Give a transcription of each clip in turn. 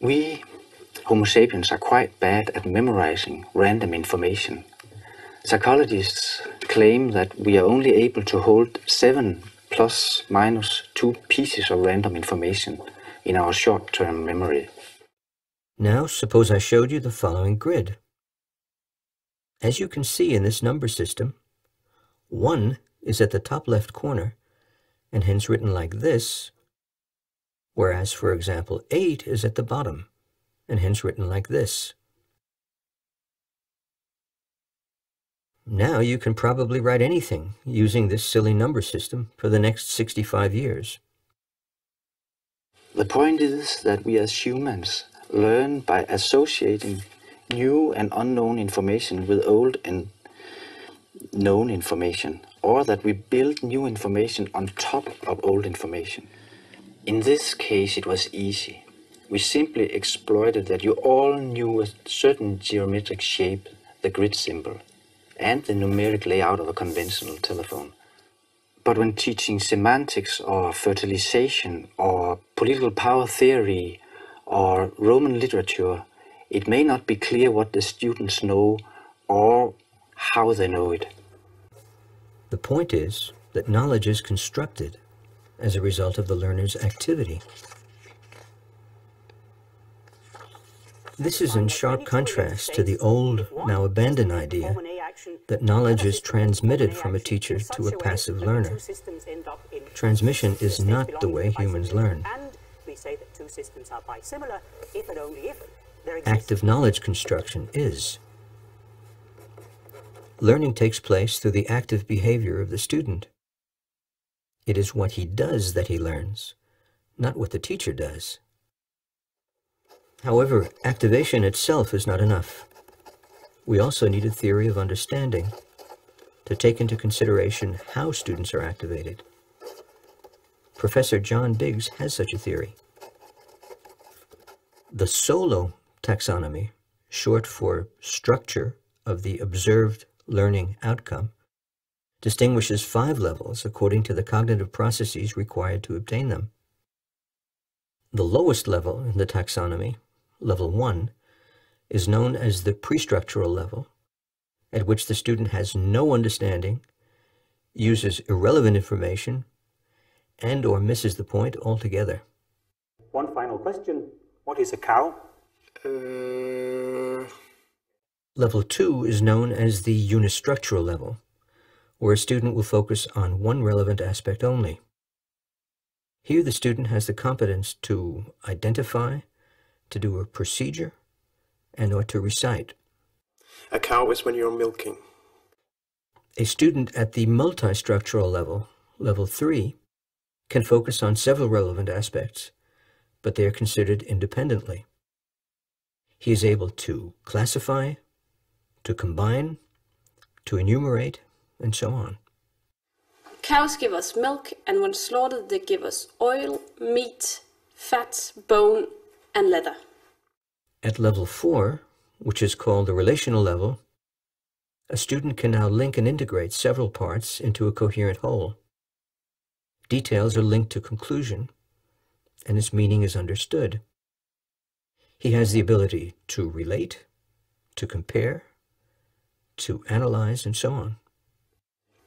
We, Homo sapiens, are quite bad at memorizing random information. Psychologists claim that we are only able to hold 7 plus minus 2 pieces of random information in our short-term memory. Now, suppose I showed you the following grid. As you can see in this number system, 1 is at the top left corner, and hence written like this, whereas, for example, 8 is at the bottom, and hence written like this. Now you can probably write anything using this silly number system for the next 65 years. The point is that we as humans learn by associating new and unknown information with old and known information, or that we build new information on top of old information. In this case, it was easy. We simply exploited that you all knew a certain geometric shape, the grid symbol, and the numeric layout of a conventional telephone. But when teaching semantics or fertilization or political power theory or Roman literature, it may not be clear what the students know or how they know it. The point is that knowledge is constructed as a result of the learner's activity. This is in sharp contrast to the old, now abandoned idea that knowledge is transmitted from a teacher to a passive learner. Transmission is not the way humans learn. Active knowledge construction is. Learning takes place through the active behavior of the student. It is what he does that he learns, not what the teacher does. However, activation itself is not enough. We also need a theory of understanding to take into consideration how students are activated. Professor John Biggs has such a theory. The Solo taxonomy, short for structure of the observed learning outcome, distinguishes 5 levels according to the cognitive processes required to obtain them. The lowest level in the taxonomy, level 1, is known as the pre-structural level, at which the student has no understanding, uses irrelevant information, and or misses the point altogether. One final question. What is a cow? Level 2 is known as the unistructural level, where a student will focus on one relevant aspect only. Here the student has the competence to identify, to do a procedure, and or to recite. A cow is when you're milking. A student at the multistructural level, level 3, can focus on several relevant aspects, but they are considered independently. He is able to classify, to combine, to enumerate, and so on. Cows give us milk, and when slaughtered they give us oil, meat, fat, bone, and leather. At level 4, which is called the relational level, a student can now link and integrate several parts into a coherent whole. Details are linked to conclusion, and its meaning is understood. He has the ability to relate, to compare, to analyze, and so on.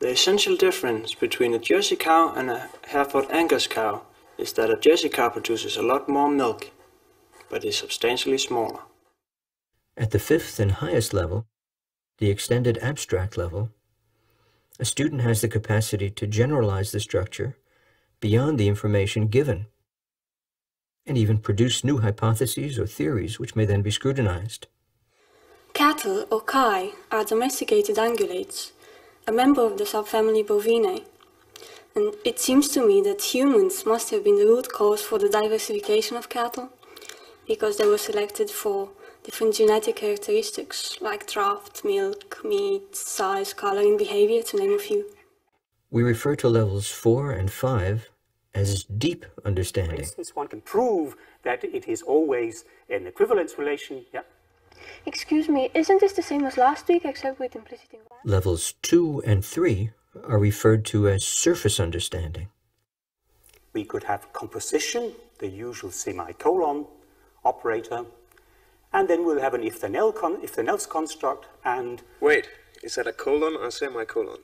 The essential difference between a Jersey cow and a Hereford Angus cow is that a Jersey cow produces a lot more milk, but is substantially smaller. At the 5th and highest level, the extended abstract level, a student has the capacity to generalize the structure beyond the information given, and even produce new hypotheses or theories which may then be scrutinized. Cattle, or kai, are domesticated ungulates, a member of the subfamily Bovinae, and it seems to me that humans must have been the root cause for the diversification of cattle, because they were selected for different genetic characteristics like draft, milk, meat, size, color, and behavior, to name a few. We refer to levels 4 and 5 as deep understanding. For instance, one can prove that it is always an equivalence relation. Yeah. Excuse me, isn't this the same as last week, except with implicit environment? Levels 2 and 3 are referred to as surface understanding. We could have composition, the usual semicolon, operator, and then we'll have an if-then-else construct, and Wait, is that a colon or a semicolon?